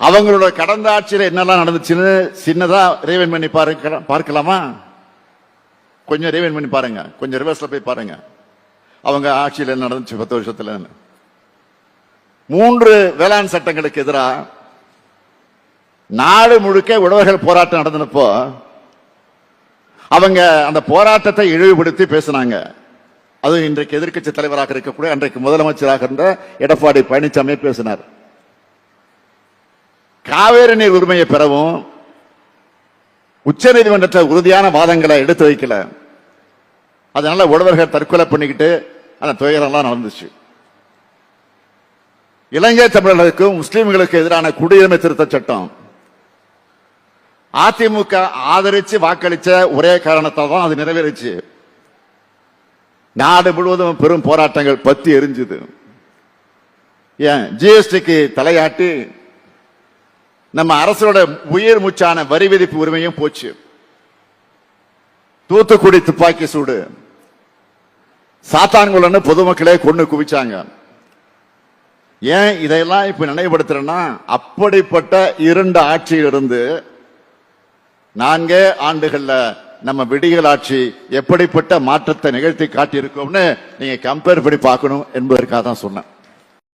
அவங்களோட கடந்த ஆட்சியில் என்னெல்லாம் நடந்துச்சுன்னு சின்னதா ரீவைண்ட் பண்ணி பார்க்கலாமா? கொஞ்சம் ரீவைண்ட் பண்ணி பாருங்க, கொஞ்சம் ரிவர்ஸ்ல போய் பாருங்க. அவங்க ஆட்சியில் என்ன நடந்துச்சு 10 வருஷத்துல. 3 வேளாண் சட்டங்களுக்கு எதிராக நாடு முழுக்க உழவர்கள் போராட்டம் நடந்தப்போ அவங்க அந்த போராட்டத்தை இழிவுபடுத்தி பேசினாங்க. அது இன்றைக்கு எதிர்க்கட்சி தலைவராக இருக்கக்கூடிய அன்றைக்கு முதலமைச்சராக இருந்த எடப்பாடி பழனிசாமி பேசினார். காவேரி நீர் உரிமையை பெறவும் உச்ச நீதிமன்றத்தில் உறுதியான வாதங்களை எடுத்து வைக்கல. அதனால உழவர்கள் தற்கொலை பண்ணிக்கிட்டு அந்த துயரெல்லாம் நடந்துச்சு. இலங்கை தமிழர்களுக்கும் முஸ்லிம்களுக்கு எதிரான குடியுரிமை திருத்த சட்டம் அதிமுக ஆதரிச்சு வாக்களிச்ச ஒரே காரணத்தால் தான் அது நிறைவேறிச்சு. நாடு முழுவதும் பெரும் போராட்டங்கள் பத்தி எரிஞ்சுது. ஏன் ஜிஎஸ்டிக்கு தலையாட்டி நம்ம அரசோட உயிர் மூச்சான வரி விதிப்பு உரிமையும் போச்சு. தூத்துக்குடி துப்பாக்கி சூடு, சாத்தான்குளன்னு பொதுமக்களே கொண்டு குவிச்சாங்க. ஏன் இதையெல்லாம் இப்ப நினைவுபடுத்துறேன்னா, அப்படிப்பட்ட 2 ஆட்சியிலிருந்து 4 ஆண்டுகள்ல நம்ம விடியல் ஆட்சி எப்படிப்பட்ட மாற்றத்தை நிகழ்த்தி காட்டியிருக்கோம்னு நீங்க கம்பேர் பண்ணி பார்க்கணும் என்பதற்காக தான் சொன்னேன்.